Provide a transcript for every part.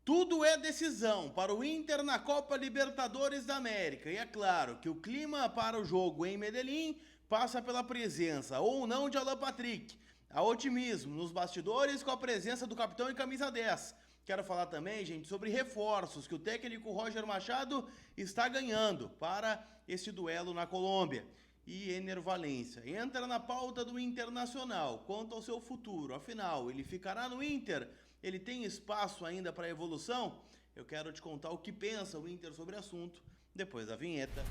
Tudo é decisão para o Inter na Copa Libertadores da América. E é claro que o clima para o jogo em Medellín passa pela presença ou não de Alan Patrick. Há otimismo nos bastidores com a presença do capitão em camisa 10. Quero falar também, gente, sobre reforços que o técnico Roger Machado está ganhando para esse duelo na Colômbia. E Ener Valencia entra na pauta do Internacional quanto ao seu futuro. Afinal, ele ficará no Inter? Ele tem espaço ainda para evolução? Eu quero te contar o que pensa o Inter sobre o assunto depois da vinheta.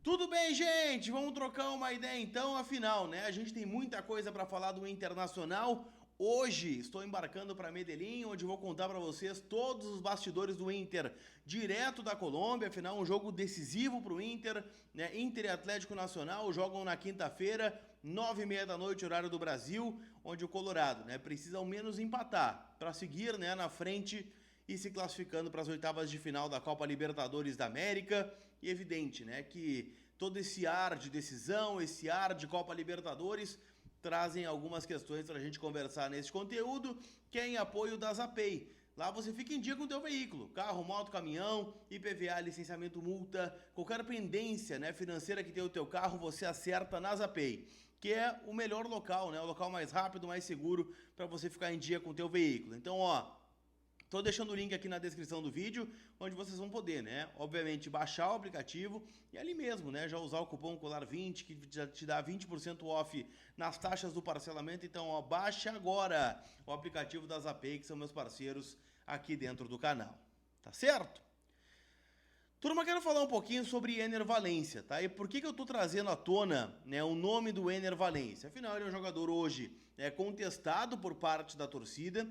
Tudo bem, gente? Vamos trocar uma ideia então, afinal, né? A gente tem muita coisa para falar do Internacional. Hoje estou embarcando para Medellín, onde vou contar para vocês todos os bastidores do Inter, direto da Colômbia. Afinal, um jogo decisivo para o Inter, né? Inter e Atlético Nacional jogam na quinta-feira, 9h30 da noite, horário do Brasil, onde o Colorado, né, precisa ao menos empatar para seguir, né, na frente e se classificando para as oitavas de final da Copa Libertadores da América. E evidente, né, que todo esse ar de decisão, esse ar de Copa Libertadores trazem algumas questões para a gente conversar nesse conteúdo, que é em apoio da Zapay. Lá você fica em dia com o teu veículo, carro, moto, caminhão, IPVA, licenciamento, multa, qualquer pendência, né, financeira que tem o teu carro, você acerta na Zapay, que é o melhor local, né, o local mais rápido, mais seguro para você ficar em dia com o teu veículo. Então, ó, tô deixando o link aqui na descrição do vídeo, onde vocês vão poder, né, obviamente, baixar o aplicativo e ali mesmo, né, já usar o cupom COLAR20, que já te dá 20% off nas taxas do parcelamento. Então, ó, baixe agora o aplicativo da Zapay, que são meus parceiros aqui dentro do canal, tá certo? Turma, quero falar um pouquinho sobre Ener Valencia, tá? E por que eu tô trazendo à tona, né, o nome do Ener Valencia? Afinal, ele é um jogador hoje contestado por parte da torcida.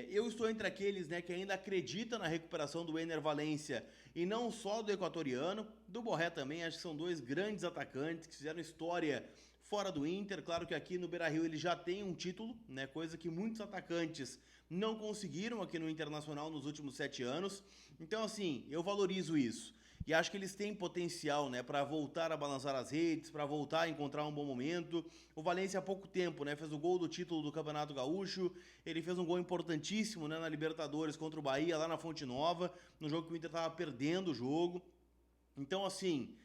Eu estou entre aqueles, né, que ainda acreditam na recuperação do Ener Valencia e não só do equatoriano, do Borré também. Acho que são dois grandes atacantes que fizeram história fora do Inter. Claro que aqui no Beira-Rio ele já tem um título, né, coisa que muitos atacantes não conseguiram aqui no Internacional nos últimos 7 anos. Então, assim, eu valorizo isso. E acho que eles têm potencial, né, para voltar a balançar as redes, para voltar a encontrar um bom momento. O Valencia há pouco tempo, né, fez o gol do título do Campeonato Gaúcho. Ele fez um gol importantíssimo, né, na Libertadores contra o Bahia, lá na Fonte Nova, no jogo que o Inter estava perdendo o jogo. Então, assim,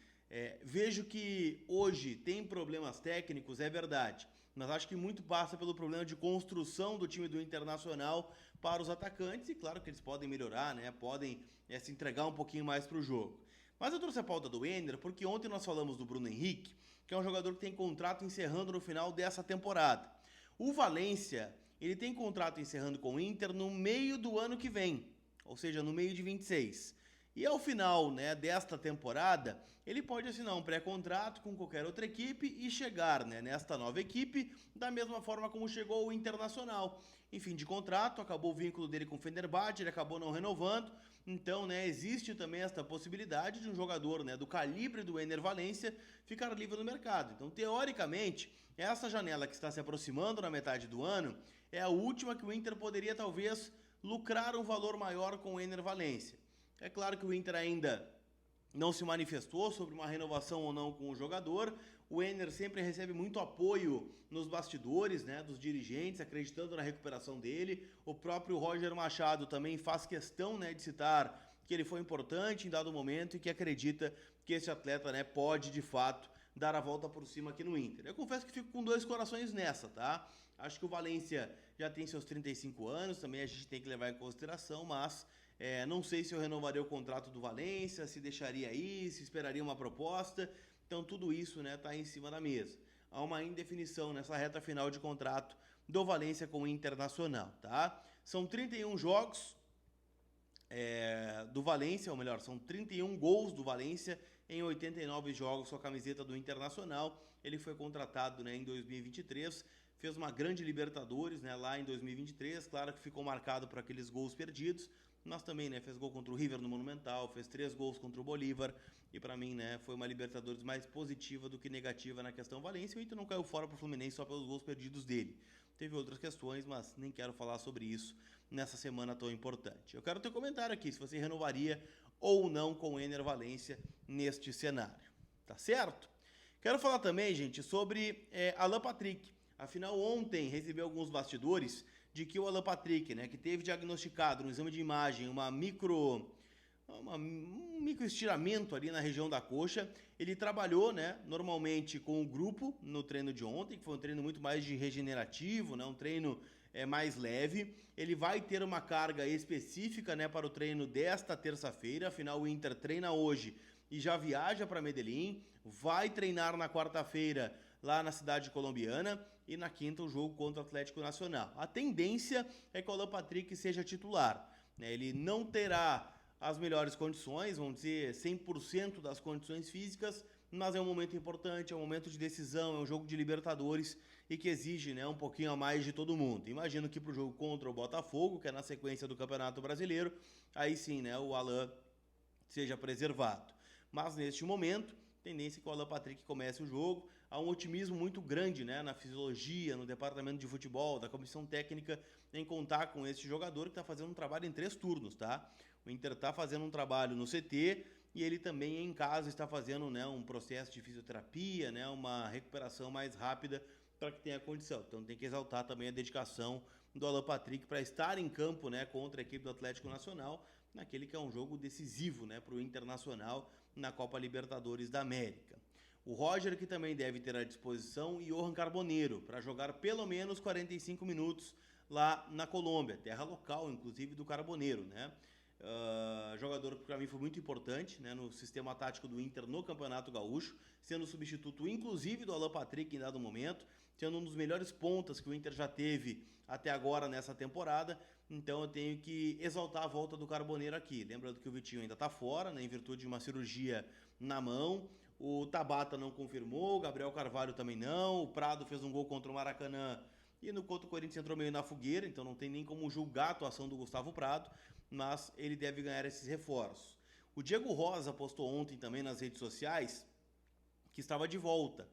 vejo que hoje tem problemas técnicos, é verdade, mas acho que muito passa pelo problema de construção do time do Internacional para os atacantes, e claro que eles podem melhorar, né? Podem se entregar um pouquinho mais para o jogo. Mas eu trouxe a pauta do Ener porque ontem nós falamos do Bruno Henrique, que é um jogador que tem contrato encerrando no final dessa temporada. O Valencia, ele tem contrato encerrando com o Inter no meio do ano que vem, ou seja, no meio de 26. E ao final, né, desta temporada, ele pode assinar um pré-contrato com qualquer outra equipe e chegar, né, nesta nova equipe da mesma forma como chegou o Internacional. Em fim de contrato, acabou o vínculo dele com o Fenerbahçe, ele acabou não renovando. Então, né, existe também esta possibilidade de um jogador, né, do calibre do Ener Valencia ficar livre no mercado. Então, teoricamente, essa janela que está se aproximando na metade do ano é a última que o Inter poderia talvez lucrar um valor maior com o Ener Valencia. É claro que o Inter ainda não se manifestou sobre uma renovação ou não com o jogador. O Ener sempre recebe muito apoio nos bastidores, né, dos dirigentes, acreditando na recuperação dele. O próprio Roger Machado também faz questão, né, de citar que ele foi importante em dado momento e que acredita que esse atleta, né, pode de fato dar a volta por cima aqui no Inter. Eu confesso que fico com dois corações nessa, tá? Acho que o Valencia já tem seus 35 anos, também a gente tem que levar em consideração, mas não sei se eu renovaria o contrato do Valencia, se deixaria aí, se esperaria uma proposta. Então tudo isso, né, tá em cima da mesa. Há uma indefinição nessa reta final de contrato do Valencia com o Internacional, tá? São 31 jogos do Valencia, ou melhor, são 31 gols do Valencia em 89 jogos com a camiseta do Internacional. Ele foi contratado, né, em 2023, fez uma grande Libertadores, né, lá em 2023, claro que ficou marcado por aqueles gols perdidos, mas também, né, fez gol contra o River no Monumental, fez 3 gols contra o Bolívar, e para mim, né, foi uma Libertadores mais positiva do que negativa na questão Valencia. O Inter não caiu fora pro Fluminense só pelos gols perdidos dele. Teve outras questões, mas nem quero falar sobre isso nessa semana tão importante. Eu quero ter comentário aqui, se você renovaria ou não com o Ener Valencia neste cenário, tá certo? Quero falar também, gente, sobre Alan Patrick. Afinal, ontem recebi alguns bastidores de que o Alan Patrick, né, que teve diagnosticado no exame de imagem um micro estiramento ali na região da coxa. Ele trabalhou, né, normalmente com o grupo no treino de ontem, que foi um treino muito mais de regenerativo, né, um treino mais leve. Ele vai ter uma carga específica, né, para o treino desta terça-feira. Afinal, o Inter treina hoje e já viaja para Medellín. Vai treinar na quarta-feira lá na cidade colombiana e na quinta o jogo contra o Atlético Nacional. A tendência é que o Alan Patrick seja titular, né? Ele não terá as melhores condições, vamos dizer 100% das condições físicas, mas é um momento importante, é um momento de decisão, é um jogo de Libertadores e que exige, né, um pouquinho a mais de todo mundo. Imagino que para o jogo contra o Botafogo, que é na sequência do Campeonato Brasileiro, aí sim, né, o Alan seja preservado. Mas neste momento, tendência é que o Alan Patrick comece o jogo. Há um otimismo muito grande, né, na fisiologia, no departamento de futebol, da comissão técnica, em contar com esse jogador que está fazendo um trabalho em 3 turnos, tá? O Inter está fazendo um trabalho no CT e ele também em casa está fazendo, né, um processo de fisioterapia, né, uma recuperação mais rápida para que tenha condição. Então tem que exaltar também a dedicação do Alan Patrick para estar em campo, né, contra a equipe do Atlético Nacional, naquele que é um jogo decisivo, né, para o Internacional na Copa Libertadores da América. O Roger, que também deve ter à disposição, e Johan Carboneiro, para jogar pelo menos 45 minutos lá na Colômbia, terra local, inclusive, do Carboneiro, né? Jogador que para mim foi muito importante, né, no sistema tático do Inter no Campeonato Gaúcho, sendo substituto inclusive do Alan Patrick em dado momento, sendo um dos melhores pontas que o Inter já teve até agora nessa temporada. Então eu tenho que exaltar a volta do Carboneiro aqui, lembrando que o Vitinho ainda está fora, né, em virtude de uma cirurgia na mão. O Tabata não confirmou, o Gabriel Carvalho também não, o Prado fez um gol contra o Maracanã e no contra o Corinthians entrou meio na fogueira, então não tem nem como julgar a atuação do Gustavo Prado, mas ele deve ganhar esses reforços. O Diego Rosa postou ontem também nas redes sociais que estava de volta.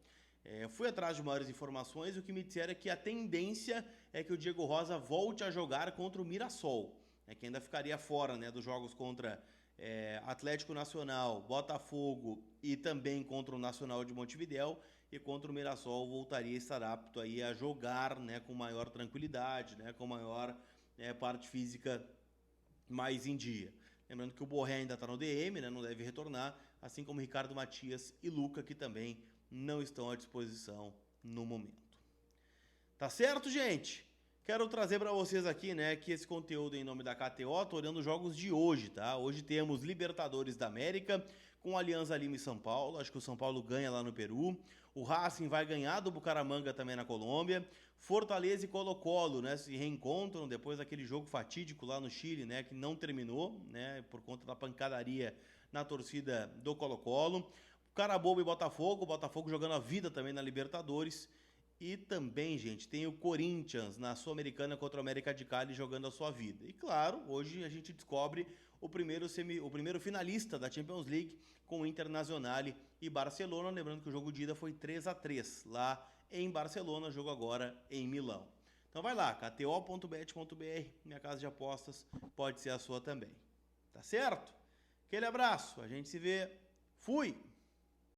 Fui atrás de maiores informações e o que me disseram é que a tendência é que o Diego Rosa volte a jogar contra o Mirassol, né, que ainda ficaria fora, né, dos jogos contra Atlético Nacional, Botafogo e também contra o Nacional de Montevidéu, e contra o Mirassol voltaria a estar apto aí a jogar, né, com maior tranquilidade, né, com maior parte física mais em dia. Lembrando que o Borré ainda está no DM, né, não deve retornar, assim como Ricardo Matias e Luca, que também não estão à disposição no momento. Tá certo, gente? Quero trazer para vocês aqui, né, que esse conteúdo em nome da KTO, tô olhando os jogos de hoje, tá? Hoje temos Libertadores da América, com Alianza Lima e São Paulo. Acho que o São Paulo ganha lá no Peru. O Racing vai ganhar do Bucaramanga também na Colômbia. Fortaleza e Colo-Colo, né, se reencontram depois daquele jogo fatídico lá no Chile, né, que não terminou, né, por conta da pancadaria na torcida do Colo-Colo. Carabobo e Botafogo, o Botafogo jogando a vida também na Libertadores. E também, gente, tem o Corinthians na Sul-Americana contra o América de Cali jogando a sua vida. E claro, hoje a gente descobre o primeiro finalista da Champions League com o Internacional e Barcelona. Lembrando que o jogo de ida foi 3-3 lá em Barcelona, jogo agora em Milão. Então vai lá, kto.bet.br, minha casa de apostas, pode ser a sua também. Tá certo? Aquele abraço, a gente se vê. Fui!